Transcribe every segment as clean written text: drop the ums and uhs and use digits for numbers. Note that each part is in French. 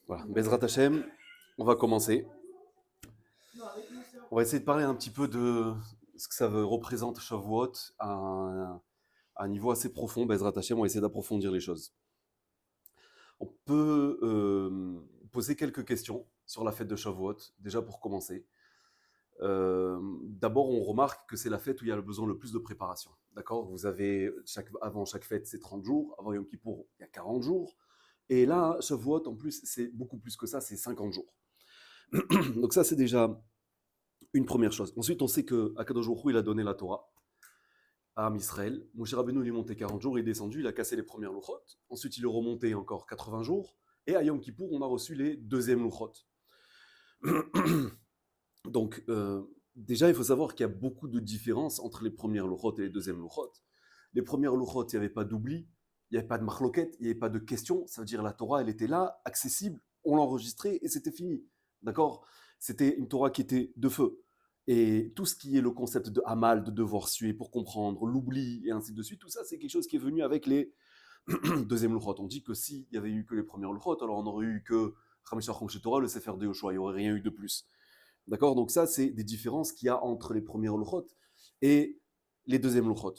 Voilà, Bezrat Hashem, on va commencer. On va essayer de parler un petit peu de ce que ça représente Shavuot à un niveau assez profond. Bezrat Hashem, on va essayer d'approfondir les choses. On peut poser quelques questions sur la fête de Shavuot, déjà pour commencer. D'abord, on remarque que c'est la fête où il y a le besoin le plus de préparation. D'accord. Vous avez, avant chaque fête, c'est 30 jours. Avant Yom Kippour, il y a 40 jours. Et là, Shavuot, en plus, c'est beaucoup plus que ça, c'est 50 jours. Donc ça, c'est déjà une première chose. Ensuite, on sait que Akadosh Baruch Hu, il a donné la Torah à Israël. Moshe Rabbeinu, il est monté 40 jours, il est descendu, il a cassé les premières louchot. Ensuite, il est remonté encore 80 jours. Et à Yom Kippour, on a reçu les deuxièmes louchot. Donc, déjà, il faut savoir qu'il y a beaucoup de différences entre les premières louchot et les deuxièmes louchot. Les premières louchot, il n'y avait pas d'oubli, il n'y avait pas de marloquette, il n'y avait pas de questions. Ça veut dire la Torah, elle était là, accessible, on l'enregistrait et c'était fini. D'accord. C'était une Torah qui était de feu. Et tout ce qui est le concept de Hamal, de devoir suer pour comprendre, l'oubli et ainsi de suite, tout ça, c'est quelque chose qui est venu avec les deuxièmes louchot. On dit que s'il n'y avait eu que les premières louchot, alors on aurait eu que Chamishah Chomshe Torah, le Sefer de Yoshua, il n'y aurait rien eu de plus. D'accord. Donc ça, c'est des différences qu'il y a entre les premières louchot et les deuxièmes louchot.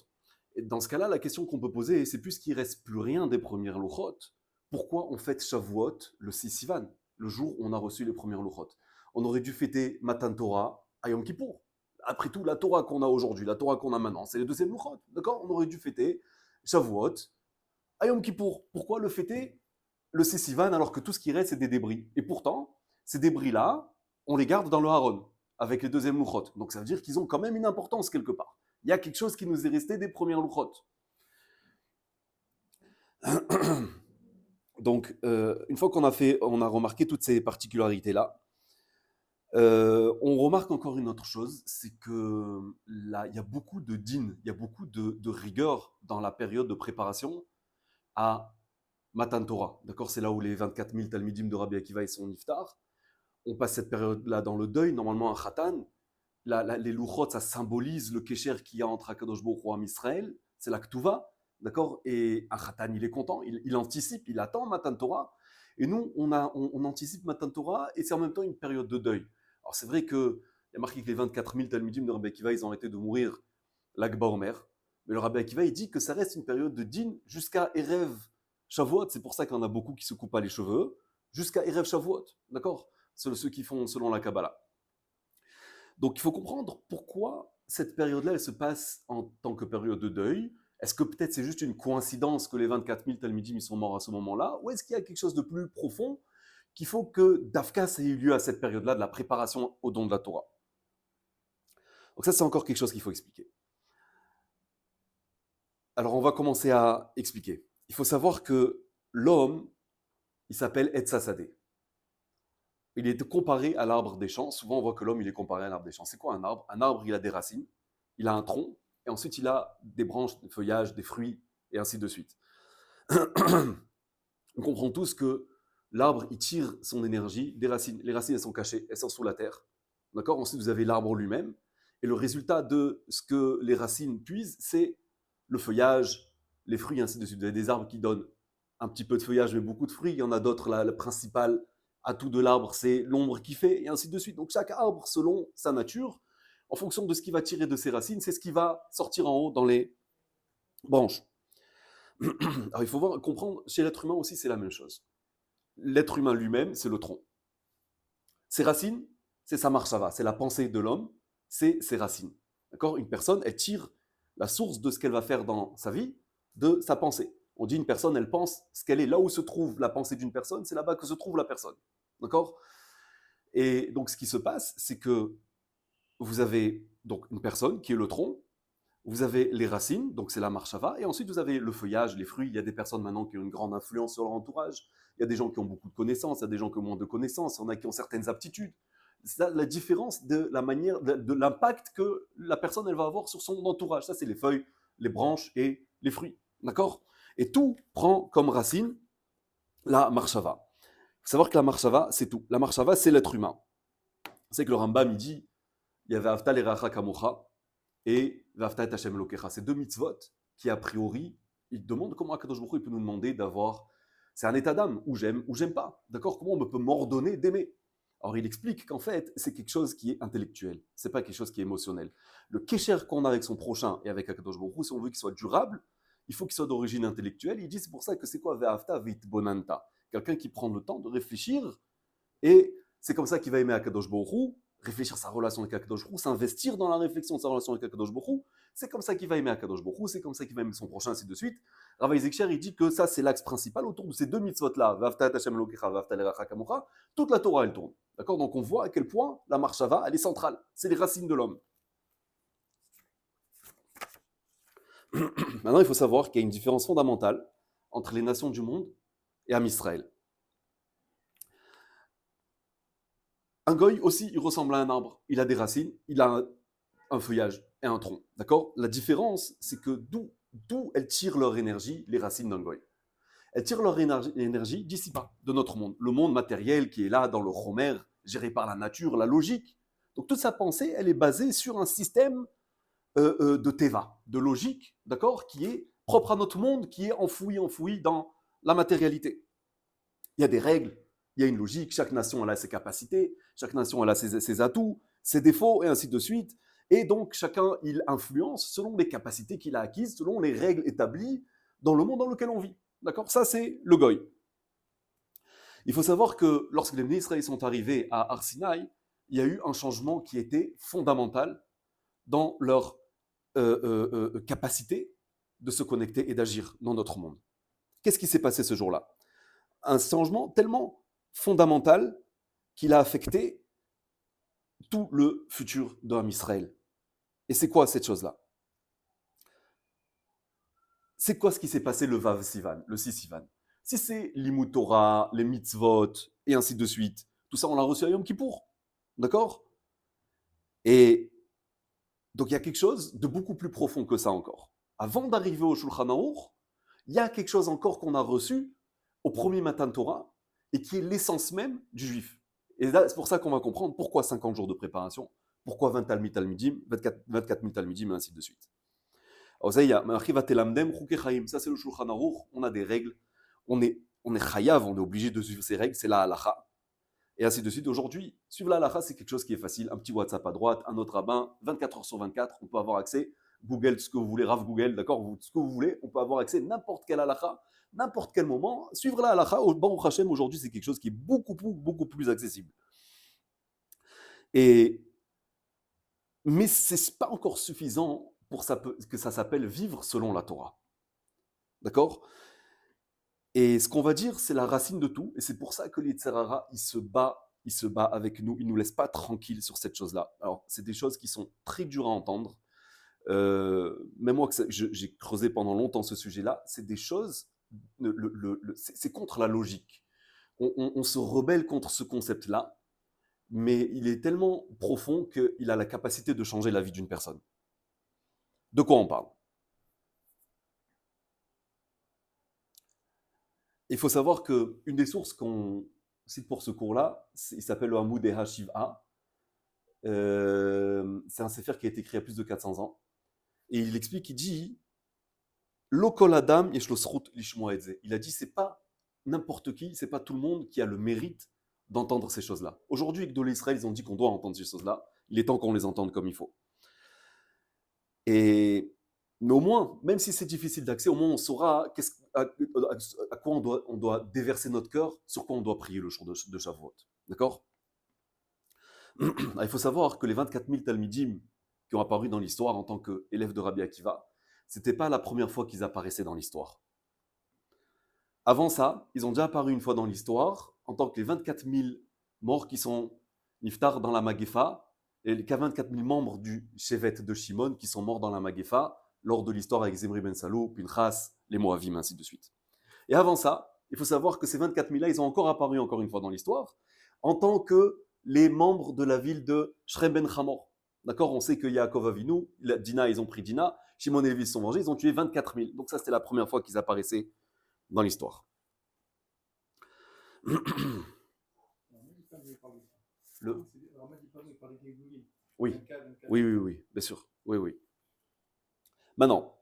Et dans ce cas-là, la question qu'on peut poser, c'est puisqu'il ne reste plus rien des premières louchot, pourquoi on fête Shavuot le 6 Sivan, le jour où on a reçu les premières louchot? On aurait dû fêter Matan Torah à Yom Kippour. Après tout, la Torah qu'on a aujourd'hui, la Torah qu'on a maintenant, c'est les deuxièmes louchot. D'accord. On aurait dû fêter Shavuot à Yom Kippour. Pourquoi le fêter le 6 Sivan alors que tout ce qui reste, c'est des débris? Et pourtant, ces débris-là, on les garde dans le haron avec les deuxièmes louchot. Donc ça veut dire qu'ils ont quand même une importance quelque part. Il y a quelque chose qui nous est resté des premières louchot. Donc, une fois on a remarqué toutes ces particularités-là, on remarque encore une autre chose, c'est que là, il y a beaucoup de din, il y a beaucoup de rigueur dans la période de préparation à Matan Torah. D'accord. C'est là où les 24 000 Talmidim de Rabbi Akiva sont niftar. On passe cette période-là dans le deuil. Normalement, un khatan, les louchot, ça symbolise le kécher qu'il y a entre Akadosh Baruch Hu et Israël. C'est la ktuva, d'accord. Et un khatan, il est content, il anticipe, il attend Matan Torah. Et nous, on anticipe Matan Torah, et c'est en même temps une période de deuil. Alors c'est vrai qu'il y a marqué que les 24 000 Talmidim de Rabbi Akiva, ils ont arrêté de mourir l'Akba Omer. Mais le Rabbi Akiva, il dit que ça reste une période de din jusqu'à Erev Shavuot. C'est pour ça qu'il y en a beaucoup qui se coupent pas les cheveux. Jusqu'à Erev Shavuot, d'accord. Ceux qui font selon la Kabbalah. Donc il faut comprendre pourquoi cette période-là, elle se passe en tant que période de deuil. Est-ce que peut-être c'est juste une coïncidence que les 24 000 Talmidim sont morts à ce moment-là? Ou est-ce qu'il y a quelque chose de plus profond qu'il faut que Dafkas ait eu lieu à cette période-là de la préparation au don de la Torah? Donc ça, c'est encore quelque chose qu'il faut expliquer. Alors on va commencer à expliquer. Il faut savoir que l'homme, il s'appelle Etzasadeh. Il est comparé à l'arbre des champs. Souvent, on voit que l'homme, il est comparé à l'arbre des champs. C'est quoi un arbre? Un arbre, il a des racines, il a un tronc, et ensuite, il a des branches, des feuillages, des fruits, et ainsi de suite. On comprend tous que l'arbre, il tire son énergie des racines. Les racines, elles sont cachées, elles sont sous la terre. D'accord. Ensuite, vous avez l'arbre lui-même, et le résultat de ce que les racines puisent, c'est le feuillage, les fruits, et ainsi de suite. Vous avez des arbres qui donnent un petit peu de feuillage, mais beaucoup de fruits. Il y en a d'autres, le principal atout de l'arbre, c'est l'ombre qu'il fait, et ainsi de suite. Donc chaque arbre, selon sa nature, en fonction de ce qu'il va tirer de ses racines, c'est ce qui va sortir en haut dans les branches. Alors il faut comprendre, chez l'être humain aussi, c'est la même chose. L'être humain lui-même, c'est le tronc. Ses racines, c'est sa marshava, c'est la pensée de l'homme, c'est ses racines. D'accord. Une personne, elle tire la source de ce qu'elle va faire dans sa vie de sa pensée. On dit une personne, elle pense ce qu'elle est. Là où se trouve la pensée d'une personne, c'est là-bas que se trouve la personne. D'accord. Et donc, ce qui se passe, c'est que vous avez donc une personne qui est le tronc, vous avez les racines, donc c'est la marshava, et ensuite vous avez le feuillage, les fruits. Il y a des personnes maintenant qui ont une grande influence sur leur entourage. Il y a des gens qui ont beaucoup de connaissances, il y a des gens qui ont moins de connaissances, il y en a qui ont certaines aptitudes. C'est la différence de la manière, de l'impact que la personne elle va avoir sur son entourage. Ça, c'est les feuilles, les branches et les fruits. D'accord. Et tout prend comme racine la marshava. Il faut savoir que la marshava, c'est tout. La marshava, c'est l'être humain. C'est que le Rambam, il dit, il y avait Avta l'eracha kamocha et Vavta et Hashem Elokecha. C'est deux mitzvot qui, a priori, ils demandent comment Akadosh Baruch Hu peut nous demander d'avoir C'est un état d'âme, ou j'aime pas. D'accord? Comment on peut m'ordonner d'aimer? Alors il explique qu'en fait, c'est quelque chose qui est intellectuel, c'est pas quelque chose qui est émotionnel. Le kécher qu'on a avec son prochain et avec Akadosh Baruch Hu, si on veut qu'il soit durable, il faut qu'il soit d'origine intellectuelle. Il dit c'est pour ça que c'est quoi Ve'afta Bonanta? Quelqu'un qui prend le temps de réfléchir, et c'est comme ça qu'il va aimer Akadosh Baruch Hu, réfléchir sa relation avec Akadosh Baruch Hu, s'investir dans la réflexion de sa relation avec Akadosh Baruch Hu. C'est comme ça qu'il va aimer Akadosh Baruch Hu, c'est comme ça qu'il va aimer son prochain, ainsi de suite. Rav Isaac Sher, il dit que ça, c'est l'axe principal autour de ces deux mitzvot-là, V'afta et Hashem Elokecha, V'afta l'Erecha Kamocha. Toute la Torah, elle tourne. D'accord? Donc on voit à quel point la marshava, elle est centrale. C'est les racines de l'homme. Maintenant, il faut savoir qu'il y a une différence fondamentale entre les nations du monde et Am Israël. Un goy aussi, il ressemble à un arbre. Il a des racines, il a un feuillage et un tronc. D'accord? La différence, c'est que d'où elles tirent leur énergie, les racines d'un goy. Elles tirent leur énergie d'ici-bas, de notre monde. Le monde matériel qui est là, dans le Homer, géré par la nature, la logique. Donc toute sa pensée, elle est basée sur un système de Teva, de logique, d'accord, qui est propre à notre monde, qui est enfoui dans la matérialité. Il y a des règles, il y a une logique, chaque nation elle a ses capacités, chaque nation elle a ses atouts, ses défauts, et ainsi de suite. Et donc chacun, il influence selon les capacités qu'il a acquises, selon les règles établies dans le monde dans lequel on vit. D'accord? Ça, c'est le goy. Il faut savoir que lorsque les Israéliens sont arrivés à Arsinaï, il y a eu un changement qui était fondamental dans leur capacité de se connecter et d'agir dans notre monde. Qu'est-ce qui s'est passé ce jour-là? Un changement tellement fondamental qu'il a affecté tout le futur d'Am Israël. Et c'est quoi cette chose-là? C'est quoi ce qui s'est passé le Vav Sivan, le 6 Sivan? Si c'est l'Imut Torah, les mitzvot, et ainsi de suite, tout ça on l'a reçu à Yom Kippour. D'accord? Et donc il y a quelque chose de beaucoup plus profond que ça encore. Avant d'arriver au Shulchan Aruch, il y a quelque chose encore qu'on a reçu au premier Matan Torah et qui est l'essence même du juif. Et là, c'est pour ça qu'on va comprendre pourquoi 50 jours de préparation, pourquoi 20 Talmidim, 24 000 Talmidim, et ainsi de suite. Alors ça, il y a ça c'est le Shulchan Aruch, on a des règles, on est chayav, on est obligé de suivre ces règles, c'est la halacha. Et ainsi de suite. Aujourd'hui, suivre la halacha, c'est quelque chose qui est facile. Un petit WhatsApp à droite, un autre rabbin, 24 heures sur 24, on peut avoir accès. Google, ce que vous voulez, Rav Google, d'accord, ce que vous voulez, on peut avoir accès à n'importe quelle halacha, n'importe quel moment. Suivre la halacha, au Baruch Hashem, aujourd'hui, c'est quelque chose qui est beaucoup plus accessible. Mais ce n'est pas encore suffisant pour que ça s'appelle vivre selon la Torah. D'accord? Et ce qu'on va dire, c'est la racine de tout. Et c'est pour ça que l'Yetzirah, il se bat avec nous. Il ne nous laisse pas tranquilles sur cette chose-là. Alors, c'est des choses qui sont très dures à entendre. Même moi, j'ai creusé pendant longtemps ce sujet-là. C'est des choses, c'est contre la logique. On se rebelle contre ce concept-là, mais il est tellement profond qu'il a la capacité de changer la vie d'une personne. De quoi on parle? Il faut savoir qu'une des sources qu'on cite pour ce cours-là, il s'appelle le Hamoud Hashiv'a. C'est un sefer qui a été écrit il y a plus de 400 ans. Et il explique, il dit L'okol adam yeshlo zchut lishmoa et ze. Il a dit c'est pas n'importe qui, c'est pas tout le monde qui a le mérite d'entendre ces choses-là. Aujourd'hui, Gdolé Israël, ils ont dit qu'on doit entendre ces choses-là. Il est temps qu'on les entende comme il faut. Mais au moins, même si c'est difficile d'accès, au moins on saura à quoi on doit déverser notre cœur, sur quoi on doit prier le jour de Shavuot. D'accord? Il faut savoir que les 24 000 Talmidim qui ont apparu dans l'histoire en tant qu'élèves de Rabbi Akiva, ce n'était pas la première fois qu'ils apparaissaient dans l'histoire. Avant ça, ils ont déjà apparu une fois dans l'histoire en tant que les 24 000 morts qui sont niftar dans la Magefa, et les 24 000 membres du Shevet de Shimon qui sont morts dans la Magefa lors de l'histoire avec Zimri ben Salou, Pinchas, les Moavim, ainsi de suite. Et avant ça, il faut savoir que ces 24 000-là, ils ont encore apparu encore une fois dans l'histoire en tant que les membres de la ville de Shrem ben Hamor. D'accord? On sait que Yaakov Avinu, Dina, ils ont pris Dina, Shimon et Lévi se sont vengés, ils ont tué 24 000. Donc ça, c'était la première fois qu'ils apparaissaient dans l'histoire. Oui, bien sûr. Oui. Maintenant,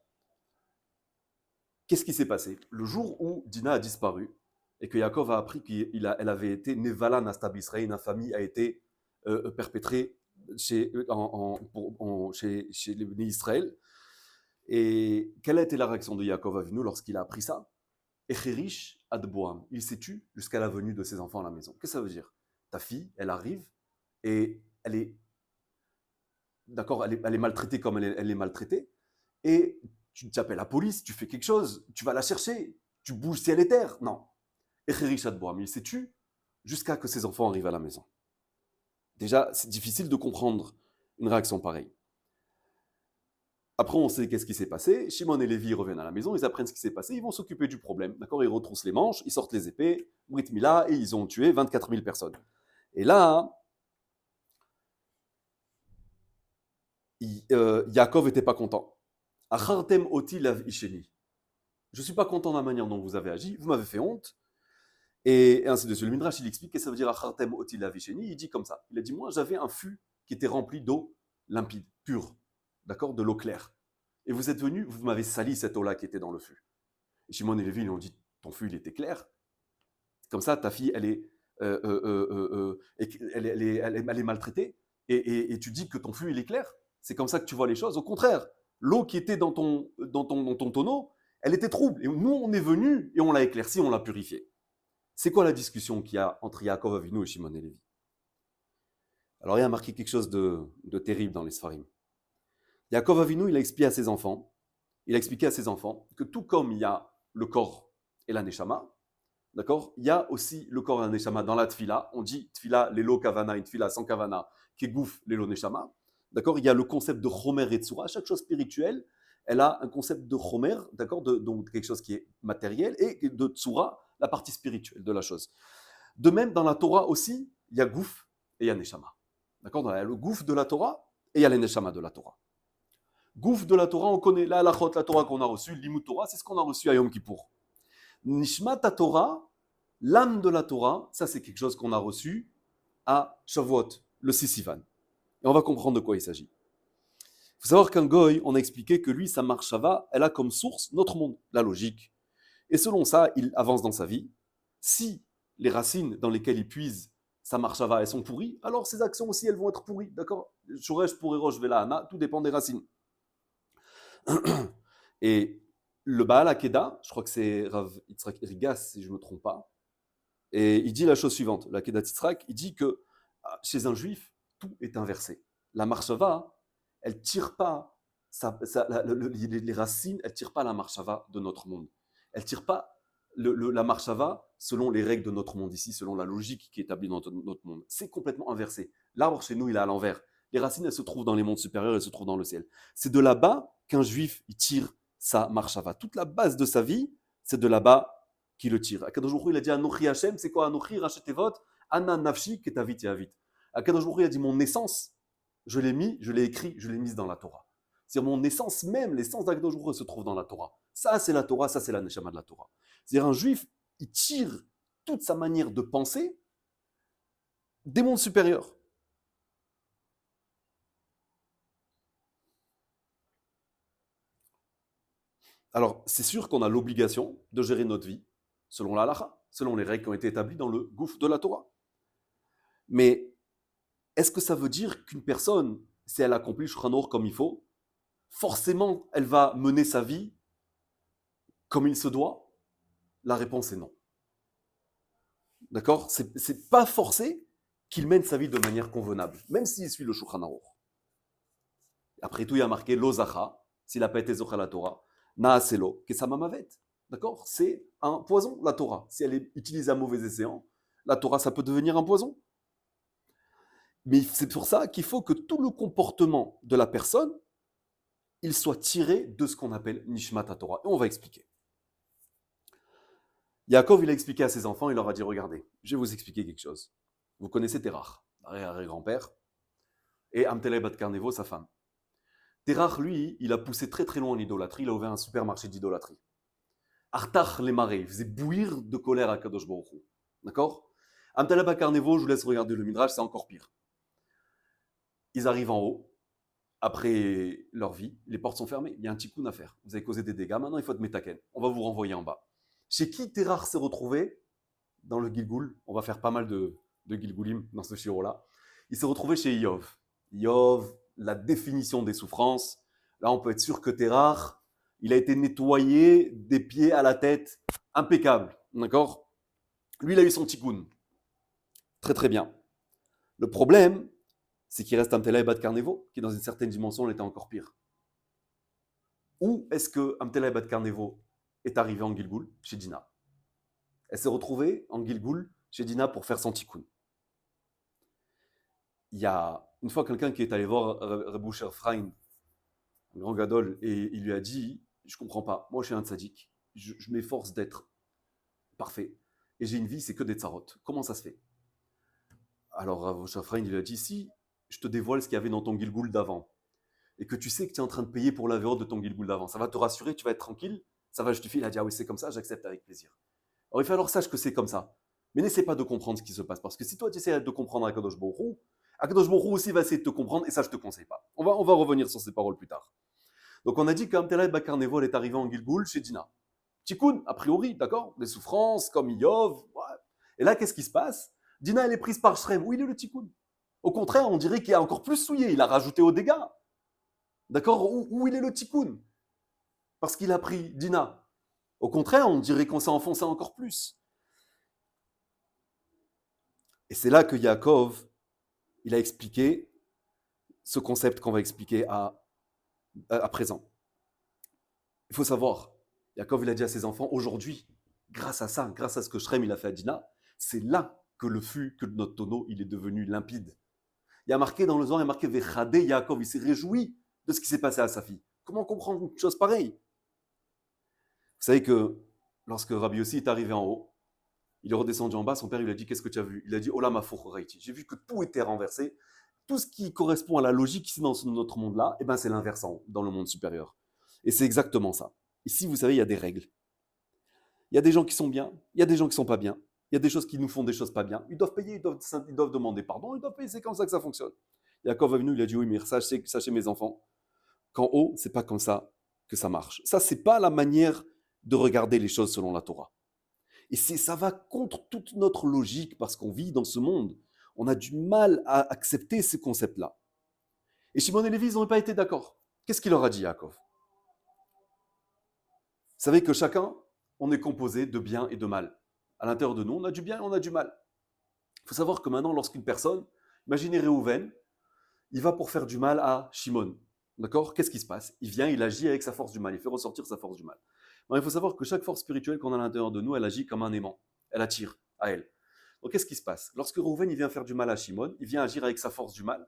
qu'est-ce qui s'est passé? Le jour où Dina a disparu, et que Yaakov a appris qu'elle avait été Nevala Nastab Israël, une infamie a été perpétrée chez les bénis Israël. Et quelle a été la réaction de Yaakov Avinu lorsqu'il a appris ça? Echerish Adboam, il s'est tu jusqu'à la venue de ses enfants à la maison. Qu'est-ce que ça veut dire? Ta fille, elle arrive et elle est, d'accord, elle est maltraitée comme elle est maltraitée, et tu appelles la police, tu fais quelque chose, tu vas la chercher, tu bouges ciel et terre. Non. Echerish Adboam, il s'est tu jusqu'à que ses enfants arrivent à la maison. Déjà, c'est difficile de comprendre une réaction pareille. Après, on sait qu'est-ce qui s'est passé. Shimon et Lévi reviennent à la maison, ils apprennent ce qui s'est passé, ils vont s'occuper du problème. D'accord? Ils retroussent les manches, ils sortent les épées, Brit Mila, et ils ont tué 24 000 personnes. Et là, Yaakov n'était pas content. Achartem oti lav isheni. Je ne suis pas content de la manière dont vous avez agi, vous m'avez fait honte. Et ainsi de suite. Le Midrash, il explique qu'est-ce que ça veut dire Achartem oti lav isheni. Il dit comme ça. Il a dit, moi, j'avais un fût qui était rempli d'eau limpide, pure, d'accord, de l'eau claire. Et vous êtes venus, vous m'avez sali cette eau-là qui était dans le fût. Et Shimon et Lévi, ils ont dit, ton fût, il était clair. Comme ça, ta fille, elle est maltraitée. Et tu dis que ton fût, il est clair. C'est comme ça que tu vois les choses. Au contraire, l'eau qui était dans ton tonneau, elle était trouble. Et nous, on est venus et on l'a éclaircie, on l'a purifiée. C'est quoi la discussion qu'il y a entre Yaakov Avinu et Shimon et Lévi? Alors, il y a marqué quelque chose de terrible dans les Sfarim. Yaakov Avinu, il a expliqué à ses enfants, que tout comme il y a le corps et la neshama, d'accord, il y a aussi le corps et la neshama dans la tfila. On dit tfila lelo kavana, une tfila sans kavana, qui gouffe lelo neshama. D'accord, il y a le concept de chomer et tsura. Chaque chose spirituelle, elle a un concept de chomer, d'accord, donc quelque chose qui est matériel, et de tsura, la partie spirituelle de la chose. De même, dans la Torah aussi, il y a gouf et il y a neshama. D'accord, il y a le gouf de la Torah et il y a les neshama de la Torah. Gouf de la Torah, on connaît la halachot, la Torah qu'on a reçue, l'imout Torah, c'est ce qu'on a reçu à Yom Kippour. Nishmat Torah, l'âme de la Torah, ça c'est quelque chose qu'on a reçu à Shavuot, le 6 Sivan. Et on va comprendre de quoi il s'agit. Il faut savoir qu'un goy, on a expliqué que lui, sa marshava, elle a comme source notre monde, la logique. Et selon ça, il avance dans sa vie. Si les racines dans lesquelles il puise sa marshava, elles sont pourries, alors ses actions aussi, elles vont être pourries. D'accord? Shoresh pour Erosh Vela, tout dépend des racines. Et le Baal Akeda, je crois que c'est Rav Yitzhak Rigas, si je ne me trompe pas, et il dit la chose suivante, l'Akeda Yitzhak, il dit que chez un juif, tout est inversé. La marshava, elle tire pas les racines, elle tire pas la marshava de notre monde. Elle tire pas la marshava selon les règles de notre monde ici, selon la logique qui est établie dans notre monde. C'est complètement inversé. L'arbre chez nous, il est à l'envers. Les racines, elles se trouvent dans les mondes supérieurs, elles se trouvent dans le ciel. C'est de là-bas qu'un juif, il tire sa marshava. Toute la base de sa vie, c'est de là-bas qu'il le tire. Akadosh Baruch Hu, il a dit Anochi Hashem, c'est quoi Anochi Rachetevot, Ana Nafshi Ketavit Yavit. Akadosh Baruch Hu, il a dit mon naissance, je l'ai écrit, je l'ai mise dans la Torah. C'est-à-dire mon essence même, l'essence d'Akadosh Baruch Hu se trouve dans la Torah. Ça, c'est la Torah, ça, c'est la Neshama de la Torah. C'est-à-dire un juif, il tire toute sa manière de penser des mondes supérieurs. Alors, c'est sûr qu'on a l'obligation de gérer notre vie selon la halacha, selon les règles qui ont été établies dans le gouffre de la Torah. Mais est-ce que ça veut dire qu'une personne, si elle accomplit Shulchan Aruch comme il faut, forcément, elle va mener sa vie comme il se doit? La réponse est non. D'accord? C'est pas forcé qu'il mène sa vie de manière convenable, même s'il suit le Shulchan Aruch. Après tout, il y a marqué Lozacha, s'il n'a pas été Zochal la Torah, Naaselo, Kesamamavet. D'accord? C'est un poison, la Torah. Si elle est utilisée à mauvais escient, la Torah, ça peut devenir un poison. Mais c'est pour ça qu'il faut que tout le comportement de la personne, il soit tiré de ce qu'on appelle Nishmat Torah. Et on va expliquer. Yaakov, il a expliqué à ses enfants, il leur a dit, regardez, je vais vous expliquer quelque chose. Vous connaissez Terach, arrière-grand-père, et Amtelei Bat Karnevo, sa femme. Terach, lui, il a poussé très très loin l'idolâtrie, il a ouvert un supermarché d'idolâtrie. Artach les marais, il faisait bouillir de colère à Kadosh Baruch Hu. D'accord? Amtelei Bat Karnevo, je vous laisse regarder le Midrash, c'est encore pire. Ils arrivent en haut, après leur vie, les portes sont fermées, il y a un tikkun à faire. Vous avez causé des dégâts, maintenant il faut être métaken. On va vous renvoyer en bas. Chez qui Terach s'est retrouvé? dans le Gilgoul, on va faire pas mal de Gilgoulim dans ce shiro-là. Il s'est retrouvé chez Iov. Iov, la définition des souffrances. Là, on peut être sûr que t'es rare. Il a été nettoyé des pieds à la tête, impeccable. D'accord? Lui, il a eu son tikkun. Très très bien. Le problème, c'est qu'il reste Amtela et Bat Carnevo, qui dans une certaine dimension l'était encore pire. Où est-ce que Amtela et Bat Carnevo est arrivé en Gilgoul? Chez Dina. Elle s'est retrouvée en Gilgoul chez Dina pour faire son tikkun. Il y a une fois quelqu'un qui est allé voir Rebbe Usher Frein, un grand gadol, et il lui a dit, je comprends pas, moi je suis un tzaddik, je m'efforce d'être parfait, et j'ai une vie, c'est que des tsarot. Comment ça se fait? Alors Rebbe Usher Frein lui a dit, si je te dévoile ce qu'il y avait dans ton Gilgoul d'avant, et que tu sais que tu es en train de payer pour la vérote de ton Gilgoul d'avant, ça va te rassurer, tu vas être tranquille, ça va justifier. Il a dit, ah oui, c'est comme ça, j'accepte avec plaisir. Alors il fait, alors sache que c'est comme ça, mais n'essaie pas de comprendre ce qui se passe, parce que si toi tu essaies de comprendre Akadosh Baruch Akadosh Baruch Hu aussi va essayer de te comprendre, et ça je te conseille pas. On va revenir sur ces paroles plus tard. Donc on a dit qu'Amtela et Bakarnevo est arrivé en Gilgoul chez Dina. Tikkun, a priori, d'accord? Des souffrances, comme Yov. Ouais. Et là, qu'est-ce qui se passe? Dina, elle est prise par Shrem. Où il est le Tikkun? Au contraire, on dirait qu'il a encore plus souillé. Il a rajouté aux dégâts. D'accord? Où il est le Tikkun? Parce qu'il a pris Dina. Au contraire, on dirait qu'on s'est enfoncé encore plus. Et c'est là que Yaakov, il a expliqué ce concept qu'on va expliquer à présent. Il faut savoir, Yaakov, il a dit à ses enfants, aujourd'hui, grâce à ça, grâce à ce que Shrem il a fait à Dina, c'est là que le fût, que notre tonneau, il est devenu limpide. Il y a marqué dans le Zohar, il y a marqué Vechade Yaakov, il s'est réjoui de ce qui s'est passé à sa fille. Comment comprendre une chose pareille? Vous savez que lorsque Rabbi Yossi est arrivé en haut, il est redescendu en bas, son père lui a dit, qu'est-ce que tu as vu? Il a dit, Olam Hafuch Raiti. J'ai vu que tout était renversé. Tout ce qui correspond à la logique ici dans notre monde-là, eh ben c'est l'inverse dans le monde supérieur. Et c'est exactement ça. Ici, vous savez, il y a des règles. Il y a des gens qui sont bien, il y a des gens qui sont pas bien. Il y a des choses qui nous font des choses pas bien. Ils doivent payer, ils doivent demander pardon, ils doivent payer, c'est comme ça que ça fonctionne. Yaakov est venu, il a dit, oui, mais sachez mes enfants, qu'en haut, c'est pas comme ça que ça marche. Ça, c'est pas la manière de regarder les choses selon la Torah. Et ça va contre toute notre logique parce qu'on vit dans ce monde. On a du mal à accepter ces concepts-là. Et Shimon et Lévi, ils n'ont pas été d'accord. Qu'est-ce qu'il leur a dit, Yaakov? Vous savez que chacun, on est composé de bien et de mal. À l'intérieur de nous, on a du bien et on a du mal. Il faut savoir que maintenant, lorsqu'une personne, imaginez Réhouven, il va pour faire du mal à Shimon. D'accord? Qu'est-ce qui se passe? Il vient, il agit avec sa force du mal, il fait ressortir sa force du mal. Alors, il faut savoir que chaque force spirituelle qu'on a à l'intérieur de nous, elle agit comme un aimant. Elle attire à elle. Donc qu'est-ce qui se passe? Lorsque Réhouven il vient faire du mal à Shimon, il vient agir avec sa force du mal.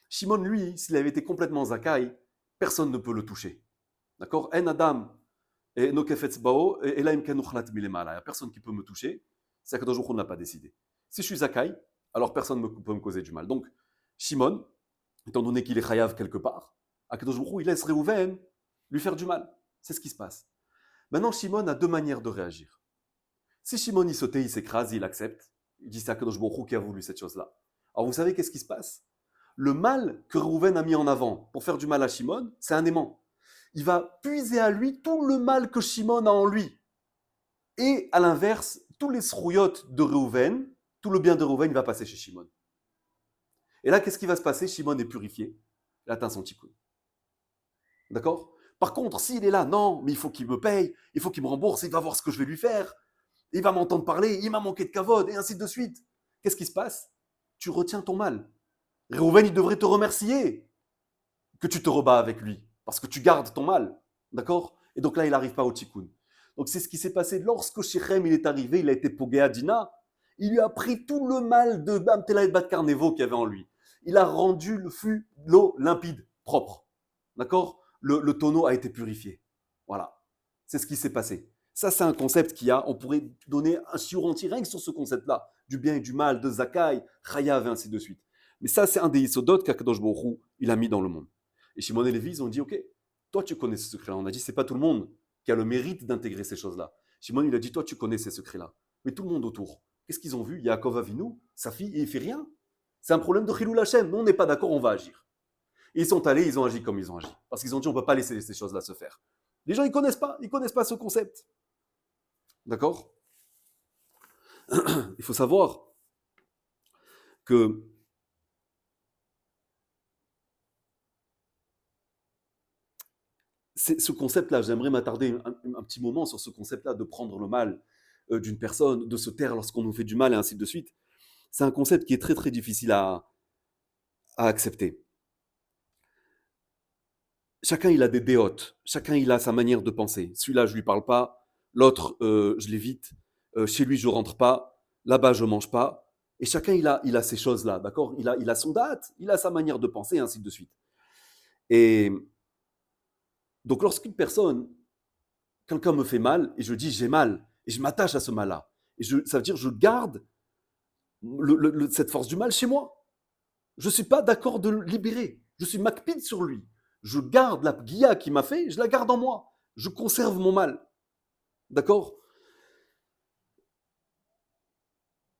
Shimon, lui, s'il avait été complètement Zakai, personne ne peut le toucher. D'accord? En Adam et Nokefetz Bao et Elaim Kenuchlat Milemala. Il n'y a personne qui peut me toucher. C'est que dans on n'a pas décidé. Si je suis Zakai, alors personne ne peut me causer du mal. Donc, Shimon, étant donné qu'il est chayav quelque part, Akadosh Baruch Hu, il laisse Réhouven lui faire du mal. C'est ce qui se passe. Maintenant, Shimon a deux manières de réagir. Si Shimon il saute, il s'écrase, il accepte, il dit c'est Akadosh Baruch Hu qui a voulu cette chose-là. Alors vous savez qu'est-ce qui se passe? Le mal que Réhouven a mis en avant pour faire du mal à Shimon, c'est un aimant. Il va puiser à lui tout le mal que Shimon a en lui. Et à l'inverse, tous les srouillottes de Réhouven, tout le bien de Réhouven, il va passer chez Shimon. Et là, qu'est-ce qui va se passer? Shimon est purifié. Il atteint son tikkun. D'accord? Par contre, s'il est là, non, mais il faut qu'il me paye, il faut qu'il me rembourse, il va voir ce que je vais lui faire, il va m'entendre parler, il m'a manqué de kavod, et ainsi de suite. Qu'est-ce qui se passe? Tu retiens ton mal. Réhouven, il devrait te remercier que tu te rebats avec lui, parce que tu gardes ton mal. D'accord? Et donc là, il n'arrive pas au tikkun. Donc c'est ce qui s'est passé lorsque Shechem il est arrivé, il a été pogué à Dina, il lui a pris tout le mal de Amtela et Bat Carnevo qu'il y avait en lui. Il a rendu le flux, l'eau limpide, propre. D'accord? Le tonneau a été purifié. Voilà. C'est ce qui s'est passé. Ça, c'est un concept qu'il y a. On pourrait donner un shiur entier rien que sur ce concept-là, du bien et du mal, de Zakai, Chayav et ainsi de suite. Mais ça, c'est un des isodot qu'Akadosh Baruch Hu, il a mis dans le monde. Et Shimon et Lévi, ils ont dit, ok, toi, tu connais ce secret-là. On a dit, c'est pas tout le monde qui a le mérite d'intégrer ces choses-là. Shimon, il a dit, toi, tu connais ces secrets-là. Mais tout le monde autour, qu'est-ce qu'ils ont vu? Yaakov Avinu, sa fille, et il fait rien. C'est un problème de Chilul Hashem. Nous, on n'est pas d'accord, on va agir. Et ils sont allés, ils ont agi comme ils ont agi. Parce qu'ils ont dit, on ne peut pas laisser ces choses-là se faire. Les gens, ils connaissent pas ce concept. D'accord? Il faut savoir que ce concept-là, j'aimerais m'attarder un petit moment sur ce concept-là de prendre le mal d'une personne, de se taire lorsqu'on nous fait du mal et ainsi de suite. C'est un concept qui est très très difficile à accepter. Chacun il a des déotes, chacun il a sa manière de penser. Celui-là je lui parle pas, l'autre je l'évite, chez lui je rentre pas, là-bas je mange pas. Et chacun il a ces choses-là, d'accord, il a son date, il a sa manière de penser et ainsi de suite. Et donc lorsqu'une personne, quelqu'un me fait mal et je dis j'ai mal et je m'attache à ce mal-là, et ça veut dire je garde cette force du mal chez moi. Je ne suis pas d'accord de le libérer. Je suis macpide sur lui. Je garde la guilla qu'il m'a fait, je la garde en moi. Je conserve mon mal. D'accord.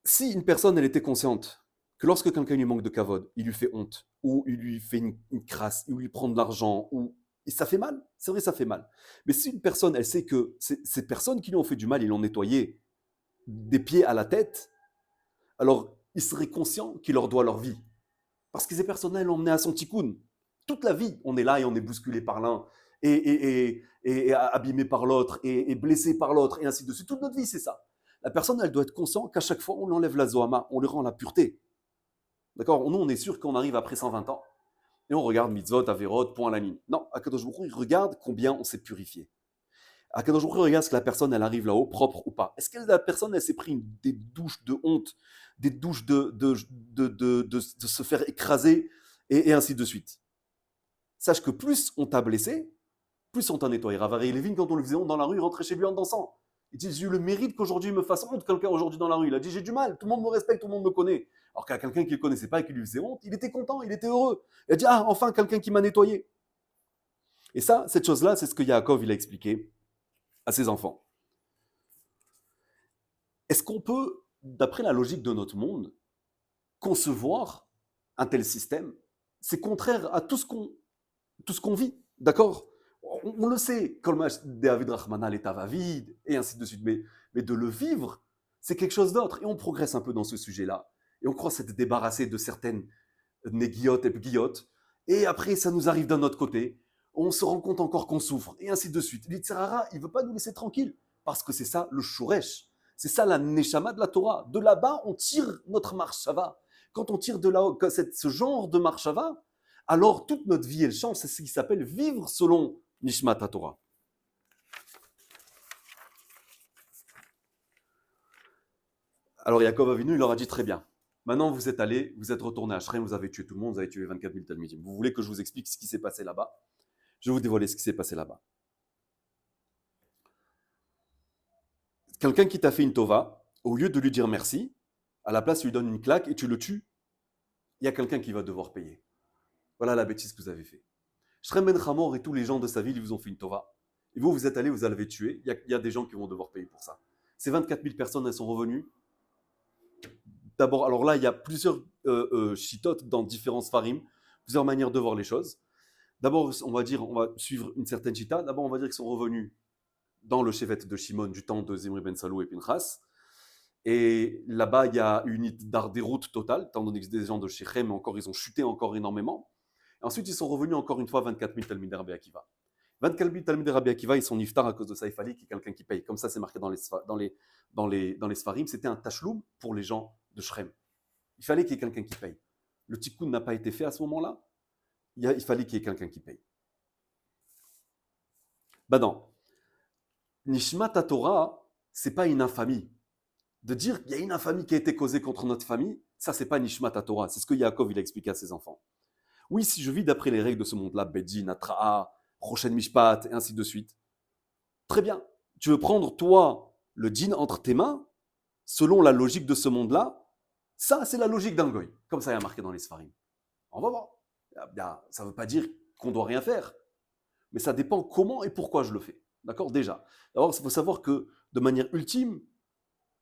Si une personne, elle était consciente que lorsque quelqu'un lui manque de kavod, il lui fait honte, ou il lui fait une crasse, ou il lui prend de l'argent, et ça fait mal, c'est vrai, ça fait mal. Mais si une personne, elle sait que ces personnes qui lui ont fait du mal, ils l'ont nettoyé des pieds à la tête, alors il serait conscient qu'il leur doit leur vie. Parce que ces personnes-là, elles l'ont emmené à son tikkun. Toute la vie, on est là et on est bousculé par l'un, et abîmé par l'autre, et blessé par l'autre, et ainsi de suite. Toute notre vie, c'est ça. La personne, elle doit être consciente qu'à chaque fois, on enlève la zohama, on lui rend la pureté. D'accord. Nous, on est sûr qu'on arrive après 120 ans, et on regarde mitzvot, averot, point à la ligne. Non, Akadosh Baruch Hu, il regarde combien on s'est purifié. Akadosh Baruch Hu regarde ce que la personne, elle arrive là-haut, propre ou pas. Est-ce que la personne, elle s'est pris des douches de honte, des douches de se faire écraser, et ainsi de suite. Sache que plus on t'a blessé, plus on t'a nettoyé. Ravari Levin, quand on le faisait honte dans la rue, il rentrait chez lui en dansant. Il dit, j'ai eu le mérite qu'aujourd'hui il me fasse honte, quelqu'un aujourd'hui dans la rue. Il a dit, j'ai du mal, tout le monde me respecte, tout le monde me connaît. Alors qu'à quelqu'un qui ne le connaissait pas et qui lui faisait honte, il était content, il était heureux. Il a dit, ah, enfin, quelqu'un qui m'a nettoyé. Et ça, cette chose-là, c'est ce que Yaakov, il a expliqué à ses enfants. Est-ce qu'on peut, d'après la logique de notre monde, concevoir un tel système? C'est contraire à tout ce qu'on vit, d'accord. On le sait, Kolmash, David Rahmana, l'état va vide, et ainsi de suite, mais de le vivre, c'est quelque chose d'autre. Et on progresse un peu dans ce sujet-là. Et on croit s'être débarrassé de certaines néguillottes et pguillottes, et après, ça nous arrive d'un autre côté. On se rend compte encore qu'on souffre, et ainsi de suite. L'Itzerara, il ne veut pas nous laisser tranquilles, parce que c'est ça le Shuresh. C'est ça la Neshama de la Torah. De là-bas, on tire notre marshava. Quand on tire de là, ce genre de marshava, alors toute notre vie, elle change. C'est ce qui s'appelle vivre selon Nishmat Torah. Alors Yaakov Avinu, il leur a dit très bien. Maintenant, vous êtes allés, vous êtes retournés à Shrem, vous avez tué tout le monde, vous avez tué 24 000 Talmidim. Vous voulez que je vous explique ce qui s'est passé là-bas? Je vais vous dévoiler ce qui s'est passé là-bas. Quelqu'un qui t'a fait une tova, au lieu de lui dire merci, à la place, tu lui donnes une claque et tu le tues, il y a quelqu'un qui va devoir payer. Voilà la bêtise que vous avez fait. Shrem Ben Hamor et tous les gens de sa ville, ils vous ont fait une tova. Et vous, vous êtes allés, vous l'avez tué. Il y a des gens qui vont devoir payer pour ça. Ces 24 000 personnes, elles sont revenues. D'abord, alors là, il y a plusieurs chitotes dans différents sfarim, plusieurs manières de voir les choses. D'abord, on va suivre une certaine chita. D'abord, on va dire qu'ils sont revenus dans le chevet de Shimon du temps de Zimri Ben Salou et Pinchas. Et là-bas, il y a une déroute totale, étant donné que des gens de Shechem, encore, ils ont chuté encore énormément. Et ensuite, ils sont revenus encore une fois 24 000 Talmidei Rabbi Akiva. 24 000 Talmidei Rabbi Akiva, ils sont niftar à cause de ça. Il fallait qu'il y ait quelqu'un qui paye. Comme ça, c'est marqué dans les Sfarim. C'était un tachloum pour les gens de Shrem. Il fallait qu'il y ait quelqu'un qui paye. Le tikkun n'a pas été fait à ce moment-là. Il fallait qu'il y ait quelqu'un qui paye. Ben non. Nishmat Torah, c'est pas une infamie. De dire qu'il y a une infamie qui a été causée contre notre famille, ça, c'est pas Nishmat Torah. C'est ce que Yaakov il a expliqué à ses enfants. Oui, si je vis d'après les règles de ce monde-là, Bedin, Atra'a, Rochen Mishpat, et ainsi de suite, très bien. Tu veux prendre, toi, le djinn entre tes mains, selon la logique de ce monde-là, ça, c'est la logique d'un goy. Comme ça, il y a marqué dans les Sfarim. On va voir. Ça ne veut pas dire qu'on ne doit rien faire. Mais ça dépend comment et pourquoi je le fais. D'accord. Déjà. D'abord, il faut savoir que, de manière ultime,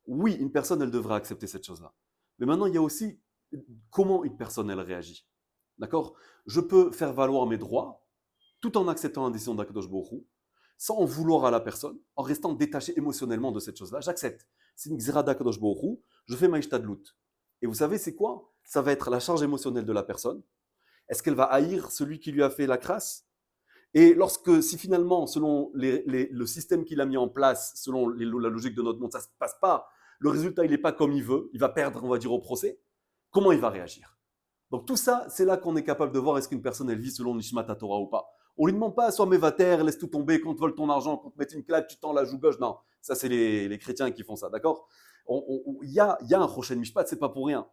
oui, une personne, elle devrait accepter cette chose-là. Mais maintenant, il y a aussi comment une personne, elle réagit. D'accord. Je peux faire valoir mes droits tout en acceptant la décision d'Akadosh Baruch Hu, sans en vouloir à la personne, en restant détaché émotionnellement de cette chose-là. J'accepte. c'est une xerada kadosh baruch hu, je fais ma ishtadlut. Et vous savez, c'est quoi? Ça va être la charge émotionnelle de la personne. Est-ce qu'elle va haïr celui qui lui a fait la crasse? Et si finalement, selon le système qu'il a mis en place, selon la logique de notre monde, ça ne se passe pas, le résultat, il n'est pas comme il veut, il va perdre, on va dire, au procès, comment il va réagir? Donc tout ça, c'est là qu'on est capable de voir est-ce qu'une personne, elle vit selon Nishmat Torah ou pas. On ne lui demande pas, sois mévater, laisse tout tomber, qu'on te vole ton argent, qu'on te mette une claque, tu tends la joue gauche. Non, ça, c'est les chrétiens qui font ça, d'accord? Il y a un Rochen Mishpat, c'est pas pour rien.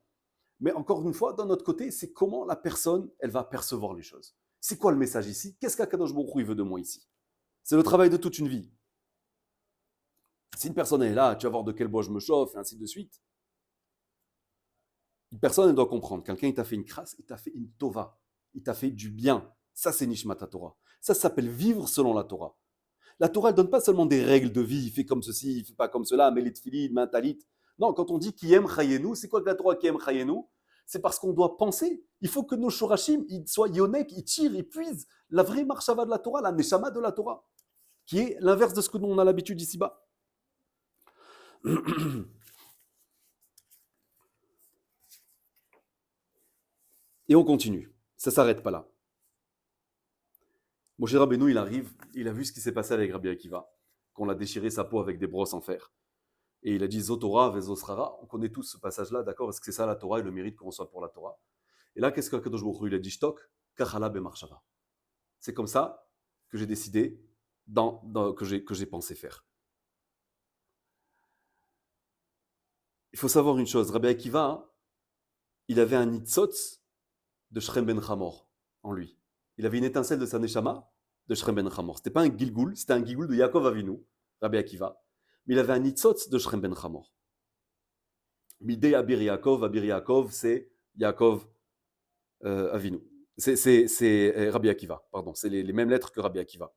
Mais encore une fois, d'un autre côté, c'est comment la personne, elle va percevoir les choses. C'est quoi le message ici? Qu'est-ce qu'Akadosh Baruch Hu veut de moi ici? C'est le travail de toute une vie. Si une personne est là, tu vas voir de quel bois je me chauffe, et ainsi de suite. Une personne, elle doit comprendre. Quelqu'un, il t'a fait une crasse, il t'a fait une tova. Il t'a fait du bien. Ça, c'est Nishmat Torah. Ça s'appelle vivre selon la Torah. La Torah, elle ne donne pas seulement des règles de vie. Fais comme ceci, fais pas comme cela, mets les tefilin, main talit. Non, quand on dit qui aime chayenu, c'est quoi que la Torah qui aime chayenu? C'est parce qu'on doit penser. Il faut que nos shorashim, ils soient yonek, ils tirent, ils puisent la vraie marshava de la Torah, la neshama de la Torah, qui est l'inverse de ce que nous on a l'habitude ici-bas. Et on continue. Ça ne s'arrête pas là. Moshe Rabbeinu, il arrive, il a vu ce qui s'est passé avec Rabbi Akiva, qu'on l'a déchiré sa peau avec des brosses en fer. Et il a dit Zotora vezosrara. On connaît tous ce passage-là, d'accord? Est-ce que c'est ça la Torah et le mérite qu'on reçoit pour la Torah? Et là, qu'est-ce qu'Akadosh Baruch Hu il a dit Shtok, kachala bemarshava. C'est comme ça que j'ai décidé, que j'ai pensé faire. Il faut savoir une chose, Rabbi Akiva, hein, il avait un nitzotz de Shrem ben Hamor en lui. Il avait une étincelle de sa neshama de Shrem ben Hamor. C'était pas un gilgoul, c'était un gilgoul de Yaakov Avinu, Rabbi Akiva. Mais il avait un nitzotz de Shrem ben Hamor. Midei Abir Yaakov, c'est Yaakov Avinu. C'est Rabbi Akiva, pardon. C'est les mêmes lettres que Rabbi Akiva.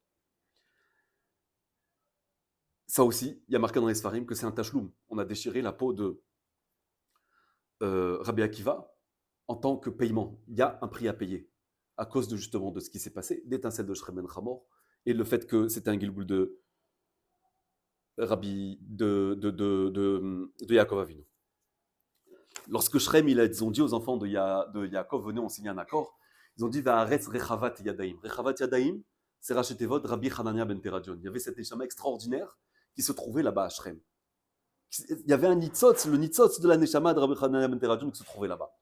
Ça aussi, il y a marqué dans les Sfarim que c'est un tachloum. On a déchiré la peau de Rabbi Akiva en tant que paiement. Il y a un prix à payer à cause de justement de ce qui s'est passé, d'étincelles de Shrem ben Hamor et le fait que c'était un gilgoul de Rabbi de Yaakov Avinu. Lorsque Shrem, ils ont dit aux enfants de Yaakov, venez, on signe un accord, ils ont dit Va'aretz Rechavat Yadaim. Rechavat Yadaim, c'est Rachetevot Rabbi Hanania ben Teradion. Il y avait cet neshama extraordinaire qui se trouvait là-bas à Shrem. Il y avait un nitzotz, le nitzotz de la neshama de Rabbi Hanania ben Teradion qui se trouvait là-bas.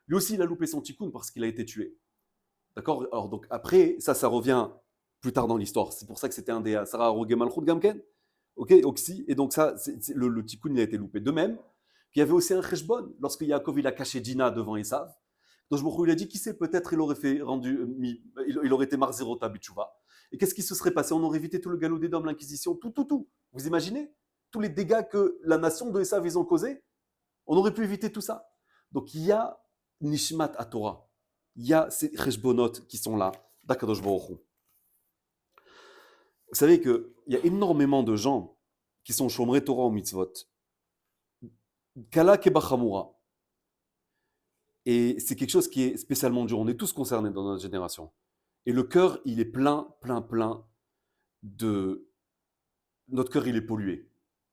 Lui aussi, il a loupé son tikkun parce qu'il a été tué. D'accord? Alors, donc, après, ça revient plus tard dans l'histoire. C'est pour ça que c'était un des Sarah Roge Malchut Gamken. Ok, Oxy. Et donc, ça, le tikkun, il a été loupé. De même, il y avait aussi un cheshbon. Lorsque Yaakov, il a caché Dina devant Esav, donc il a dit, qui sait, peut-être il aurait été Marzerota Bichouva. Et qu'est-ce qui se serait passé? On aurait évité tout le galop des dômes, l'inquisition, tout. Vous imaginez? Tous les dégâts que la nation de Esav, ils ont causés, on aurait pu éviter tout ça. Donc, il y a Nishmat à Torah. Il y a ces cheshbonot qui sont là, d'Akadosh Baruch Hu. Vous savez qu'il y a énormément de gens qui sont chomrei Torah ou mitzvot. Kala kebachamura. Et c'est quelque chose qui est spécialement dur. On est tous concernés dans notre génération. Et le cœur, il est plein de... Notre cœur, il est pollué.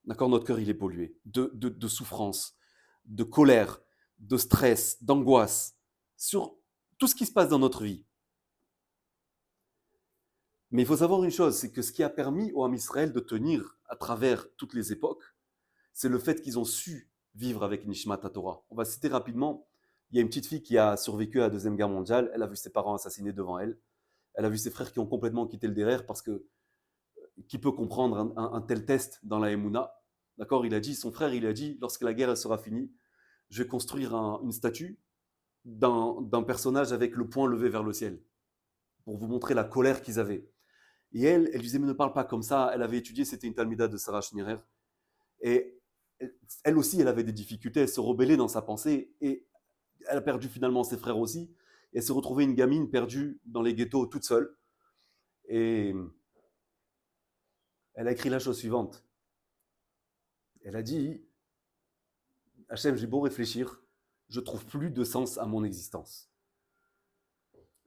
D'accord? Notre cœur, il est pollué. De souffrance, de colère, de stress, d'angoisse, sur tout ce qui se passe dans notre vie. Mais il faut savoir une chose, c'est que ce qui a permis au Ham Israël de tenir à travers toutes les époques, c'est le fait qu'ils ont su vivre avec Nishmat Torah. On va citer rapidement, il y a une petite fille qui a survécu à la Deuxième Guerre mondiale, elle a vu ses parents assassinés devant elle, elle a vu ses frères qui ont complètement quitté le derrière parce que qui peut comprendre un tel test dans la Emouna? D'accord? Son frère, il a dit, lorsque la guerre sera finie, je vais construire une statue d'un personnage avec le poing levé vers le ciel, pour vous montrer la colère qu'ils avaient. Et elle disait, mais ne parle pas comme ça. Elle avait étudié, c'était une talmida de Sarah Schneerer. Et elle aussi, elle avait des difficultés, elle se rebellait dans sa pensée, et elle a perdu finalement ses frères aussi. Et elle s'est retrouvée une gamine perdue dans les ghettos toute seule. Et elle a écrit la chose suivante. Elle a dit, Hachem, j'ai beau réfléchir, je trouve plus de sens à mon existence.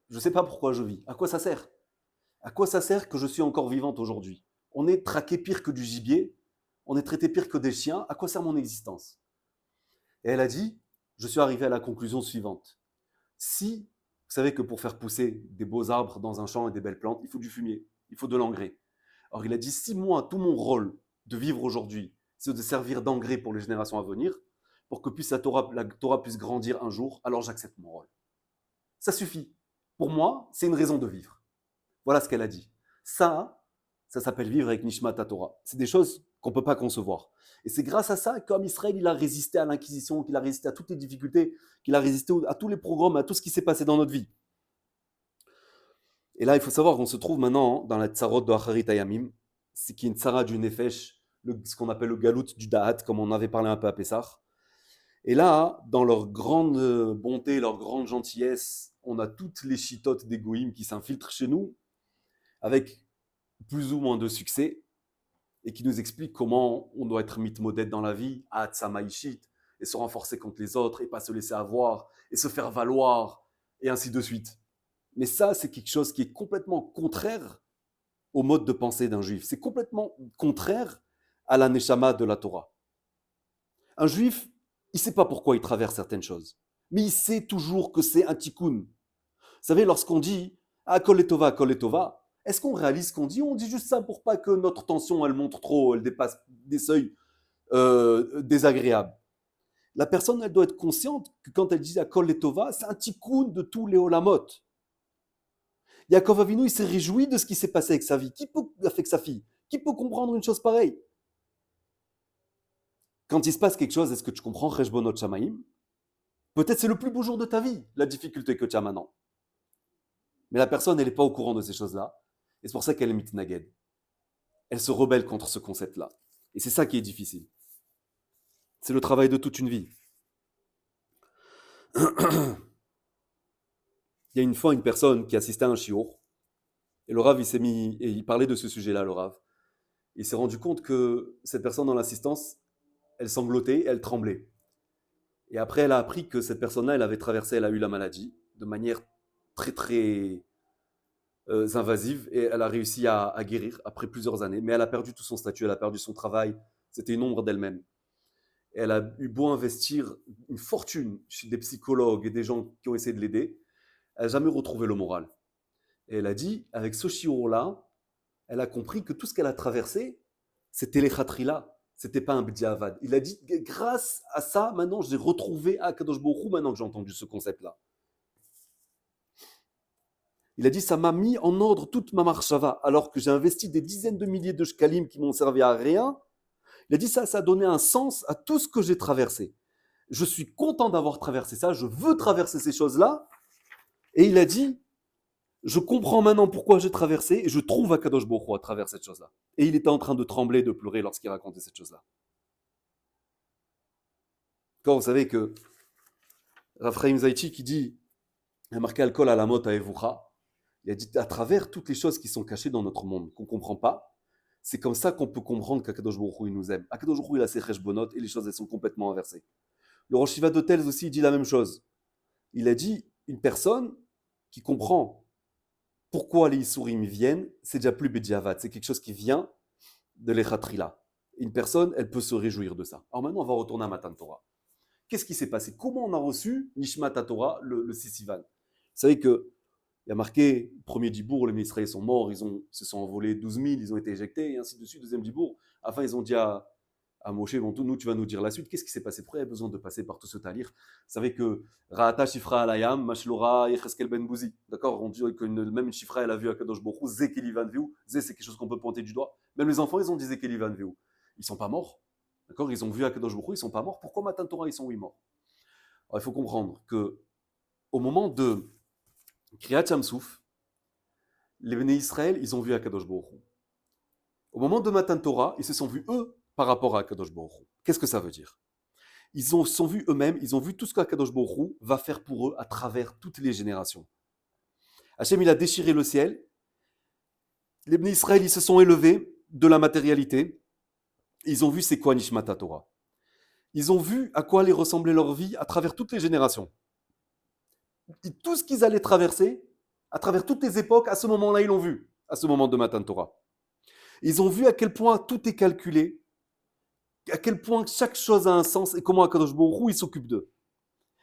Je ne sais pas pourquoi je vis. À quoi ça sert? À quoi ça sert que je suis encore vivante aujourd'hui? On est traqué pire que du gibier. on est traité pire que des chiens, à quoi sert mon existence? Et elle a dit, je suis arrivé à la conclusion suivante. Si, vous savez que pour faire pousser des beaux arbres dans un champ et des belles plantes, il faut du fumier, il faut de l'engrais. Alors il a dit, si moi, tout mon rôle de vivre aujourd'hui, c'est de servir d'engrais pour les générations à venir, pour que la Torah puisse grandir un jour, alors j'accepte mon rôle. Ça suffit. Pour moi, c'est une raison de vivre. Voilà ce qu'elle a dit. Ça s'appelle vivre avec Nishmat Torah. C'est des choses qu'on ne peut pas concevoir. Et c'est grâce à ça qu'Am Israël, il a résisté à l'Inquisition, qu'il a résisté à toutes les difficultés, qu'il a résisté à tous les programmes, à tout ce qui s'est passé dans notre vie. Et là, il faut savoir qu'on se trouve maintenant dans la tsarot de Acharit Hayamim, c'est qui est une tsara du Nefesh, ce qu'on appelle le galout du Da'at, comme on avait parlé un peu à Pessah. Et là, dans leur grande bonté, leur grande gentillesse, on a toutes les chitotes des goïms qui s'infiltrent chez nous, avec plus ou moins de succès, et qui nous expliquent comment on doit être mitmodète dans la vie, atzamaïchit, et se renforcer contre les autres, et pas se laisser avoir, et se faire valoir, et ainsi de suite. Mais ça, c'est quelque chose qui est complètement contraire au mode de pensée d'un juif. C'est complètement contraire à la neshama de la Torah. Un juif, il ne sait pas pourquoi il traverse certaines choses, mais il sait toujours que c'est un tikkun. Vous savez, lorsqu'on dit « Ah, kol etova », est-ce qu'on réalise ce qu'on dit? On dit juste ça pour pas que notre tension, elle monte trop, elle dépasse des seuils désagréables. La personne, elle doit être consciente que quand elle dit « Kol etova », c'est un tikkun de tous les olamot. Yaakov Avinu, il s'est réjoui de ce qui s'est passé avec sa vie. Avec sa fille? Qui peut comprendre une chose pareille? Quand il se passe quelque chose, est-ce que tu comprends Cheshbonot Shamaim? Peut-être c'est le plus beau jour de ta vie, la difficulté que tu as maintenant. Mais la personne, elle n'est pas au courant de ces choses-là. Et c'est pour ça qu'elle est mitnaged. Elle se rebelle contre ce concept-là. Et c'est ça qui est difficile. C'est le travail de toute une vie. Il y a une fois une personne qui assistait à un shiur, et le Rav, il parlait de ce sujet-là, le Rav. Il s'est rendu compte que cette personne dans l'assistance, elle sanglotait, elle tremblait. Et après, elle a appris que cette personne-là, elle a eu la maladie de manière très, très invasive, et elle a réussi à guérir après plusieurs années, mais elle a perdu tout son statut, elle a perdu son travail, c'était une ombre d'elle-même. Et elle a eu beau investir une fortune chez des psychologues et des gens qui ont essayé de l'aider, elle n'a jamais retrouvé le moral. Et elle a dit, avec ce shiur-là, elle a compris que tout ce qu'elle a traversé, c'était les khatrila, c'était pas un bdiavad. Il a dit, grâce à ça, maintenant j'ai retrouvé Akadosh Baruch Hu, maintenant que j'ai entendu ce concept-là. Il a dit, ça m'a mis en ordre toute ma marshava, alors que j'ai investi des dizaines de milliers de shkalim qui m'ont servi à rien. Il a dit, ça a donné un sens à tout ce que j'ai traversé. Je suis content d'avoir traversé ça, je veux traverser ces choses-là. Et il a dit, je comprends maintenant pourquoi j'ai traversé, et je trouve Akadosh Baruch Hu à travers cette chose-là. Et il était en train de trembler, de pleurer lorsqu'il racontait cette chose-là. Quand vous savez que Raphaïm Zaïti qui dit, il a marqué alcool à la mot à Evoucha, il a dit, à travers toutes les choses qui sont cachées dans notre monde, qu'on ne comprend pas, c'est comme ça qu'on peut comprendre qu'Akadosh Baruch Hu, il nous aime. Akadosh Baruch Hu, il a ses cheshbonot et les choses, elles sont complètement inversées. Le Rosh Shiva de Tels aussi, il dit la même chose. Il a dit, une personne qui comprend pourquoi les Issourim viennent, c'est déjà plus Bediavad, c'est quelque chose qui vient de l'Echatrila. Une personne, elle peut se réjouir de ça. Alors maintenant, on va retourner à Matan Torah. Qu'est-ce qui s'est passé? Comment on a reçu Nishmat Torah, le Sissivan? Vous savez que il y a marqué, premier Dibour, les Israéliens sont morts, se sont envolés 12 000, ils ont été éjectés, et ainsi de suite, deuxième Dibour. Enfin, ils ont dit à Moshe, nous, tu vas nous dire la suite. Qu'est-ce qui s'est passé? Pourquoi il y a besoin de passer par tout ce talir? Vous savez que Ra'ata Shifra Alayam, Mashlora, Yecheskel Ben Bouzi. D'accord? On dit que même une Shifra, elle a vu à Kadosh Borou, Zekelivan Viu. Zé, c'est quelque chose qu'on peut pointer du doigt. Même les enfants, ils ont dit Zekelivan Viu. Ils ne sont pas morts. D'accord? Ils ont vu à Kadosh Borou, ils ne sont pas morts. Pourquoi Matan Torah, ils sont oui morts? Alors, il faut comprendre que au moment de Kriyat Yamsouf, les Béné Israël, ils ont vu Akadosh Baruch Hu. Au moment de Matan Torah, ils se sont vus eux par rapport à Akadosh Baruch Hu. Qu'est-ce que ça veut dire? Ils se sont vus eux-mêmes, ils ont vu tout ce qu'Akadosh Baruch Hu va faire pour eux à travers toutes les générations. Hachem, il a déchiré le ciel. Les Béné Israël, ils se sont élevés de la matérialité. Ils ont vu c'est quoi Nishmat Torah. Ils ont vu à quoi allait ressembler leur vie à travers toutes les générations. Et tout ce qu'ils allaient traverser, à travers toutes les époques, à ce moment-là, ils l'ont vu, à ce moment de Matan Torah. Ils ont vu à quel point tout est calculé, À quel point chaque chose a un sens et comment Akadosh Baruch Hu, il s'occupe d'eux.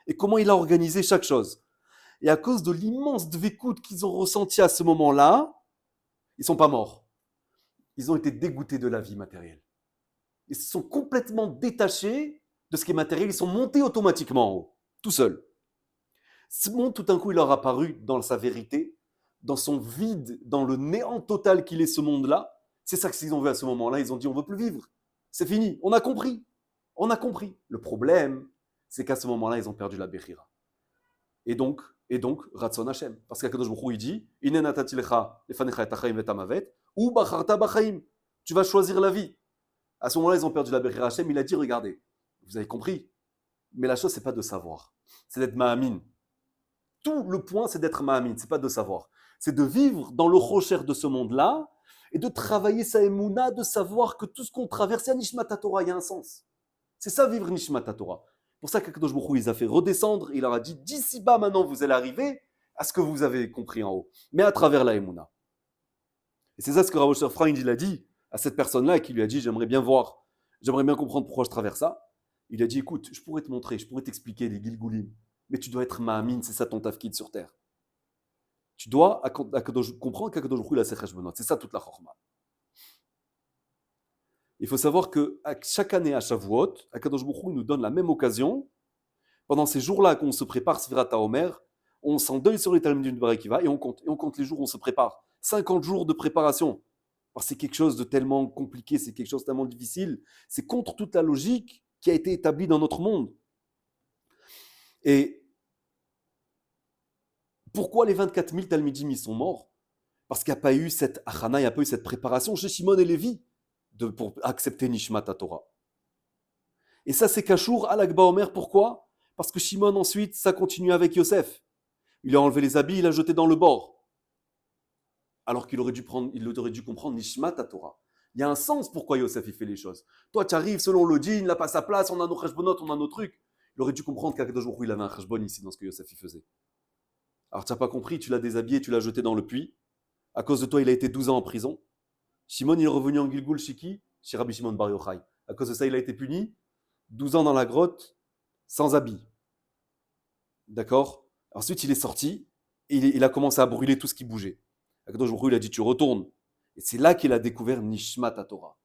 Et comment il a organisé chaque chose. Et à cause de l'immense dvékout qu'ils ont ressenti à ce moment-là, ils ne sont pas morts. Ils ont été dégoûtés de la vie matérielle. Ils se sont complètement détachés de ce qui est matériel. Ils sont montés automatiquement en haut, tout seuls. Ce monde, tout d'un coup, il leur a apparu dans sa vérité, dans son vide, dans le néant total qu'il est ce monde-là. C'est ça qu'ils ont vu à ce moment-là. Ils ont dit, on ne veut plus vivre. C'est fini. On a compris. On a compris. Le problème, c'est qu'à ce moment-là, ils ont perdu la Bechira. Et donc, Ratson Hashem. Parce qu'Akadosh Baruch Hu, il dit, Inen natati lecha lefanecha et achayim et amavet, ou bacharta bachayim. Tu vas choisir la vie. À ce moment-là, ils ont perdu la Bechira. Hashem, il a dit, regardez, vous avez compris. Mais la chose, c'est pas de savoir. C'est d'être ma'amin. Tout le point, c'est d'être ma'amin. C'est pas de savoir. C'est de vivre dans le rocher de ce monde-là et de travailler sa émouna, de savoir que tout ce qu'on traverse, il y a Nishmat Torah, il y a un sens. C'est ça, vivre Nishmat Torah. Pour ça qu'Akadosh Baruch Hu, il les a fait redescendre. Il leur a dit, d'ici bas, maintenant, vous allez arriver à ce que vous avez compris en haut. Mais à travers la émouna. Et c'est ça ce que Rav Osher Freund, il a dit à cette personne-là, qui lui a dit, j'aimerais bien voir, j'aimerais bien comprendre pourquoi je traverse ça. Il a dit, écoute, je pourrais te montrer, je pourrais t'expliquer les Gilgulim, mais tu dois être ma'amin, c'est ça ton tafkid sur terre. Tu dois comprendre qu'Akadosh Baruch Hu, il a ses cheshbonot. C'est ça toute la chorma. Il faut savoir que chaque année à Shavuot, Akadosh Baruch Hu nous donne la même occasion. Pendant ces jours-là qu'on se prépare Sfirat HaOmer, on s'endeuille sur les Talmudim de Bar Akiva et on compte les jours où on se prépare. 50 jours de préparation. Parce que c'est quelque chose de tellement compliqué, c'est quelque chose de tellement difficile. C'est contre toute la logique qui a été établie dans notre monde. Et pourquoi les 24 000 Talmidim ils sont morts? Parce qu'il n'y a pas eu cette achana, il n'y a pas eu cette préparation chez Shimon et Lévi pour accepter Nishmat Torah. Et ça, c'est Kachour à l'Akba Omer. Pourquoi? Parce que Shimon, ensuite, ça continue avec Yosef. Il a enlevé les habits, il l'a jeté dans le bord. Alors qu'il aurait dû comprendre Nishmat Torah. Il y a un sens pourquoi Yosef il fait les choses. Toi, tu arrives selon le din, il n'a pas sa place, on a nos cheshbonot, on a nos trucs. Il aurait dû comprendre qu'Akadosh Baruch Hu, il avait un cheshbon ici dans ce que Yosef il faisait. Alors tu n'as pas compris, tu l'as déshabillé, tu l'as jeté dans le puits. À cause de toi, il a été 12 ans en prison. Shimon, il est revenu en Gilgul Shiki, chez Rabbi Shimon Bar Yochai. À cause de ça, il a été puni. 12 ans dans la grotte, sans habit. D'accord? Ensuite, il est sorti et il a commencé à brûler tout ce qui bougeait. Akadosh Baruch Hu, il a dit, tu retournes. Et c'est là qu'il a découvert Nishmat Torah.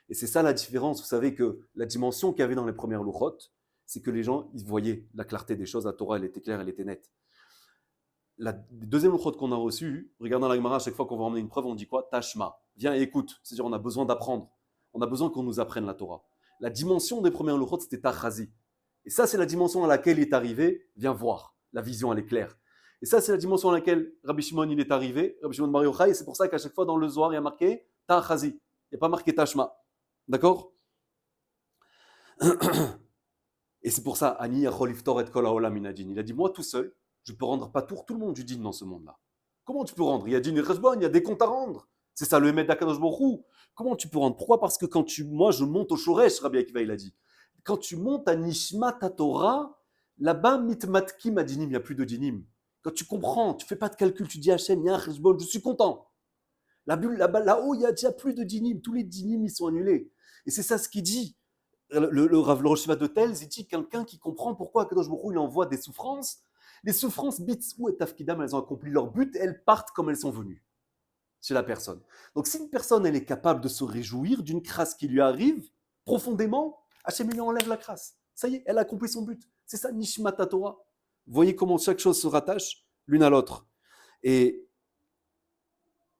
Et c'est ça la différence. Vous savez que la dimension qu'il y avait dans les premières Luchot, c'est que les gens, ils voyaient la clarté des choses. La Torah, elle était claire, elle était nette. La deuxième Luchot qu'on a reçue, regardant la Gemara, à chaque fois qu'on va emmener une preuve, on dit quoi? Tashma. Viens et écoute. C'est-à-dire, on a besoin d'apprendre. On a besoin qu'on nous apprenne la Torah. La dimension des premières Luchot, c'était Tachazi. Et ça, c'est la dimension à laquelle il est arrivé. Viens voir. La vision, elle est claire. Et ça, c'est la dimension à laquelle Rabbi Shimon, il est arrivé. Rabbi Shimon Bar Yochai. Et c'est pour ça qu'à chaque fois, dans le Zohar, il y a marqué Tachazi. Il n'y a pas marqué Tashma. D'accord? Et c'est pour ça, Ani Yachol Iftor et Kol Haolam min hadin. Il a dit, moi tout seul, je peux rendre pas tout le monde du din dans ce monde-là. Comment tu peux rendre? Il y a din et cheshbon, il y a des comptes à rendre. C'est ça le Emet d'Akadosh Baruch Hu. Comment tu peux rendre? Pourquoi? Parce que moi je monte au Shoresh, Rabbi Akiva il a dit. Quand tu montes à Nishmat Torah, là-bas mitmatkim adinim, il n'y a plus de dinim. Quand tu comprends, tu fais pas de calcul, tu dis Hachem, il y a un cheshbon, je suis content. Là-haut, il n'y a déjà plus de dinim. Tous les dinim, ils sont annulés. Et c'est ça ce qu'il dit. Le Rav Rosh Yeshiva de Telz, il dit quelqu'un qui comprend pourquoi Akadosh Baruch Hu, il envoie des souffrances. Les souffrances, bitzou et tafkidam, elles ont accompli leur but et elles partent comme elles sont venues chez la personne. Donc si une personne, elle est capable de se réjouir d'une crasse qui lui arrive, profondément, Hachem lui enlève la crasse. Ça y est, elle a accompli son but. C'est ça, Nishmat Torah. Vous voyez comment chaque chose se rattache l'une à l'autre. Et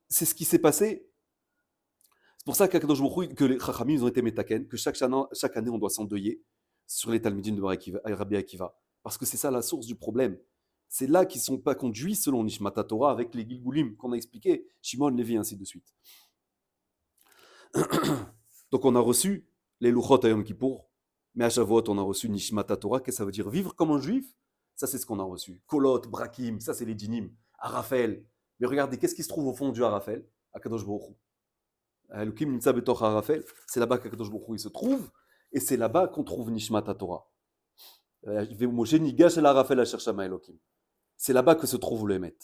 c'est ce qui s'est passé. C'est pour ça que les Chachamim ils ont été métaken, que chaque année on doit s'endeuiller sur les Talmudim de Rabbi Akiva. Parce que c'est ça la source du problème. C'est là qu'ils ne sont pas conduits selon Nishmat Torah avec les Gilgulim qu'on a expliqué, Shimon, Lévi, ainsi de suite. Donc on a reçu les Luchot à Yom Kippour, mais à Shavuot on a reçu Nishmat Torah, qu'est-ce que ça veut dire? Vivre comme un juif, ça c'est ce qu'on a reçu. Kolot, Brakim, ça c'est les dinim. Arafel. Mais regardez, qu'est-ce qui se trouve au fond du Arafel? Akadosh Baruch Hu. C'est là-bas qu'Akadosh Baruch Hu il se trouve, et c'est là-bas qu'on trouve Nishmat Torah. C'est là-bas que se trouve le Emet.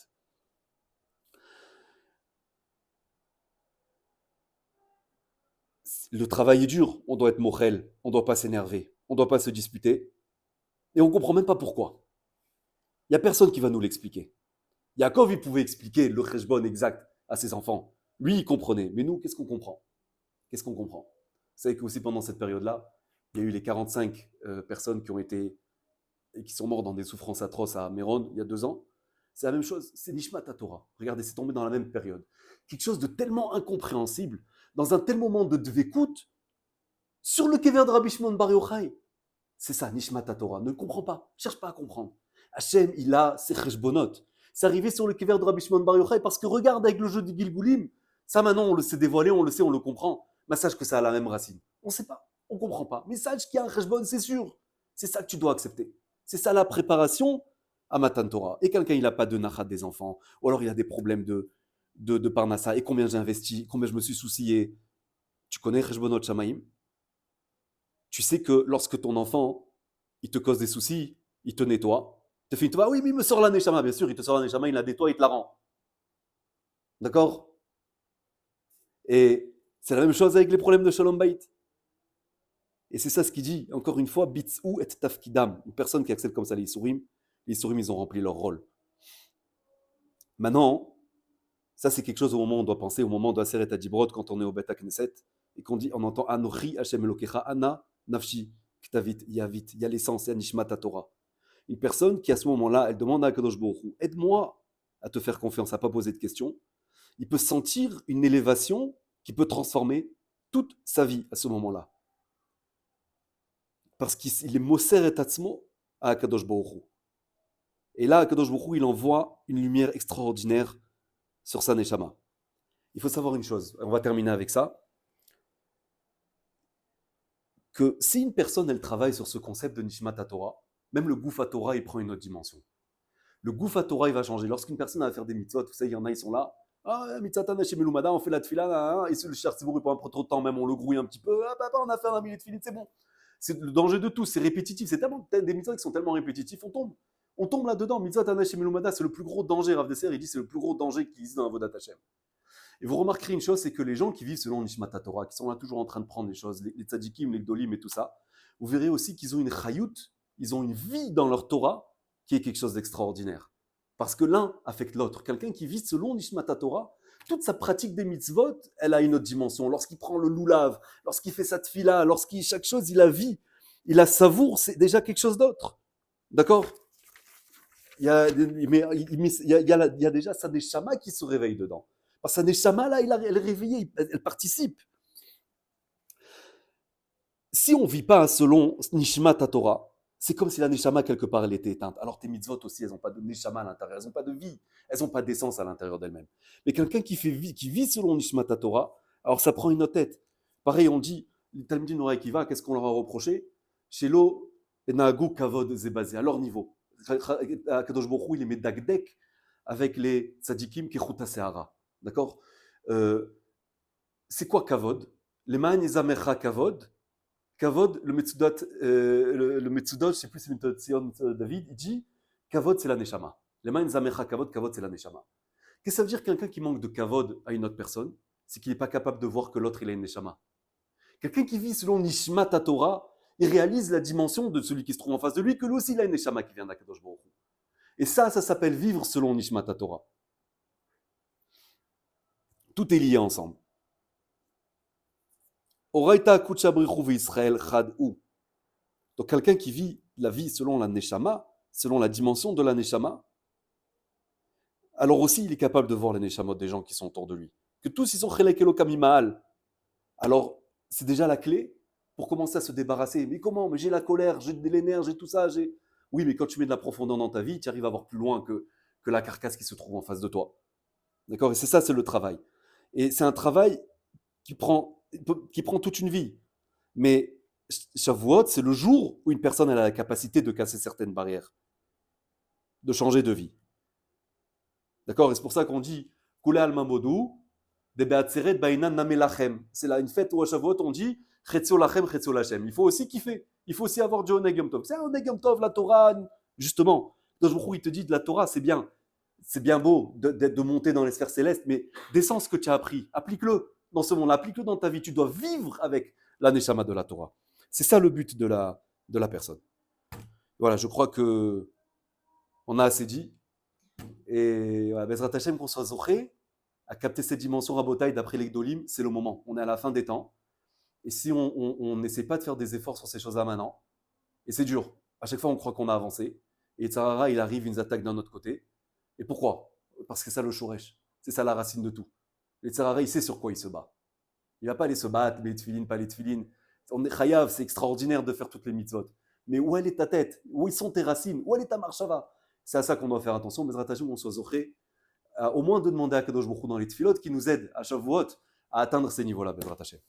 Le travail est dur, on doit être mochel, on ne doit pas s'énerver, on ne doit pas se disputer, et on ne comprend même pas pourquoi. Il n'y a personne qui va nous l'expliquer. Yaakov, il pouvait expliquer le cheshbon exact à ses enfants. Lui, il comprenait. Mais nous, qu'est-ce qu'on comprend? Qu'est-ce qu'on comprend? Vous savez qu'aussi pendant cette période-là, il y a eu les 45 personnes qui ont été et qui sont mortes dans des souffrances atroces à Méron il y a 2 ans. C'est la même chose, c'est Nishmat Torah. Regardez, c'est tombé dans la même période. Quelque chose de tellement incompréhensible, dans un tel moment de dvékout, sur le kever de Rabbi Shimon Bar Yochai. C'est ça, Nishmat Torah. Ne comprends pas, cherche pas à comprendre. Hachem, il a ses cheshbonot. C'est arrivé sur le kever de Rabbi Shimon Bar Yochai parce que regarde avec le jeu du Gilgulim, ça maintenant on le sait dévoilé, on le sait, on le comprend. Mais sache que ça a la même racine. On ne sait pas, on ne comprend pas. Mais sache qu'il y a un cheshbon, c'est sûr. C'est ça que tu dois accepter. C'est ça la préparation à Matan Torah. Et quelqu'un, il n'a pas de nachat des enfants, ou alors il a des problèmes de parnassa, et combien j'ai investi, combien je me suis soucié. Tu connais cheshbonot Shamaim? Tu sais que lorsque ton enfant, il te cause des soucis, il te nettoie, il te fait une nettoie, oui, mais il me sort la neshama, bien sûr, il te sort la neshama, il la nettoie, il te la rend. D'accord? Et c'est la même chose avec les problèmes de Shalom Bayit. Et c'est ça ce qu'il dit, encore une fois, Bitzou et Tafkidam, une personne qui accepte comme ça les Isurim, ils ont rempli leur rôle. Maintenant, ça c'est quelque chose au moment où on doit penser, au moment de la Seret Adibrot, quand on est au Beta Knesset, et qu'on dit, on entend Anochi Hashem Elokecha, Ana, Nafshi, Ktavit, Yavit, il y a l'essence, il y a Nishmat Torah. Une personne qui à ce moment-là, elle demande à Kadosh Baruch Hu, aide-moi à te faire confiance, à ne pas poser de questions. Il peut sentir une élévation qui peut transformer toute sa vie à ce moment-là. Parce qu'il est Moser et Atzmo à Kadosh Baruch Hu. Et là, Kadosh Baruch Hu, il envoie une lumière extraordinaire sur sa Neshama. Il faut savoir une chose, on va terminer avec ça, que si une personne, elle travaille sur ce concept de Nishmat Torah, même le Goufa Torah, il prend une autre dimension. Le Goufa Torah, il va changer. Lorsqu'une personne va faire des mitzvot, vous savez, il y en a, ils sont là. Ah, mitzvatan chez Meloumada, on fait la tfila, et le cher Tzibour, il prend un peu trop de temps, même on le grouille un petit peu. Ah, papa, on a fait un minute de filit, c'est bon. C'est le danger de tout, c'est répétitif. C'est tellement des mitzvot qui sont tellement répétitifs, on tombe. On tombe là-dedans. Mitzvatan chez Meloumada, c'est le plus gros danger. Rav Desser, il dit c'est le plus gros danger qui existe dans la Vodat Hashem. Et vous remarquerez une chose, c'est que les gens qui vivent selon Nishmat Torah, qui sont là toujours en train de prendre les choses, les tzadikim, les gdolim et tout ça, vous verrez aussi qu'ils ont une chayut, ils ont une vie dans leur Torah qui est quelque chose d'extraordinaire. Parce que l'un affecte l'autre. Quelqu'un qui vit selon Nishmat Torah, toute sa pratique des mitzvot, elle a une autre dimension. Lorsqu'il prend le loulav, lorsqu'il fait sa tfila, chaque chose, il la vit, il la savoure, c'est déjà quelque chose d'autre. D'accord? Il y a déjà sa neshama qui se réveille dedans. Parce que sa neshama, là, elle est réveillée, elle participe. Si on ne vit pas selon Nishmat Torah, c'est comme si la neshama, quelque part, elle était éteinte. Alors tes mitzvot aussi, elles n'ont pas de neshama à l'intérieur, elles n'ont pas de vie, elles n'ont pas d'essence à l'intérieur d'elles-mêmes. Mais quelqu'un qui vit selon Nishmat Torah, alors ça prend une autre tête. Pareil, on dit, les Talmudim Noraï qui va, qu'est-ce qu'on leur a reproché? Shelo Naagu Kavod Zebazé, à leur niveau. Kadosh Baruch Hu, il les met dagdek avec les tzadikim qui chuta seara. D'accord? C'est quoi Kavod? Les man Zamecha Kavod. Kavod, le Metsudot, je ne sais plus si c'est Sion David, il dit Kavod, c'est la Neshama. Les mains Zamecha Kavod, Kavod, c'est la Neshama. Qu'est-ce que ça veut dire quelqu'un qui manque de Kavod à une autre personne? C'est qu'il n'est pas capable de voir que l'autre, il a une Neshama. Quelqu'un qui vit selon Nishmat Torah, il réalise la dimension de celui qui se trouve en face de lui, que lui aussi, il a une Neshama qui vient d'Akadosh Baruch Hu. Et ça s'appelle vivre selon Nishmat Torah. Tout est lié ensemble. Oraita Kuchabrichu Israël Chadou. Donc quelqu'un qui vit la vie selon la Neshama, selon la dimension de la Neshama, alors aussi il est capable de voir les Neshamot des gens qui sont autour de lui. Que tous ils sont Chelek Elokam Imahal. Alors c'est déjà la clé pour commencer à se débarrasser. Mais comment? Mais j'ai la colère, j'ai de l'énergie, j'ai tout ça. Oui, mais quand tu mets de la profondeur dans ta vie, tu arrives à voir plus loin que la carcasse qui se trouve en face de toi. D'accord? Et c'est ça, c'est le travail. Et c'est un travail qui prend toute une vie. Mais Shavuot, c'est le jour où une personne elle a la capacité de casser certaines barrières, de changer de vie. D'accord? Et c'est pour ça qu'on dit Kule al Mamodou, de Beatzeret Bainan Namelachem. C'est là une fête où à Shavuot on dit Chetzio Lachem, Chetzio Lachem. Il faut aussi kiffer. Il faut aussi avoir du Oneg Yom Tov. C'est un Oneg Yom Tov, la Torah, justement. Donc, il te dit de la Torah, c'est bien. C'est bien beau de monter dans les sphères célestes, mais descends ce que tu as appris, applique-le. dans ce monde, applique-le dans ta vie. Tu dois vivre avec la Neshama de la Torah. C'est ça le but de la personne. Voilà, je crois que on a assez dit. Et voilà, Bezrat Hashem, qu'on soit zoché à capter cette dimension rabotaille d'après les Gdolim, c'est le moment. On est à la fin des temps. Et si on n'essaie pas de faire des efforts sur ces choses-là maintenant, et c'est dur, à chaque fois on croit qu'on a avancé, et Tzarara, il arrive, il nous attaque d'un autre côté. Et pourquoi? Parce que c'est ça le Shoresh, c'est ça la racine de tout. Et Tzarara, il sait sur quoi il se bat. Il ne va pas aller se battre, les tefilines, pas les tefilines. On est chayav, c'est extraordinaire de faire toutes les mitzvot. Mais où elle est ta tête? Où sont tes racines? Où elle est ta marshava? C'est à ça qu'on doit faire attention. Bezrat Hashem, on soit zoché, au moins de demander à Kadosh Baruch Hu dans les tefilot qui nous aide à Shavuot à atteindre ces niveaux-là, Bezrat Hashem.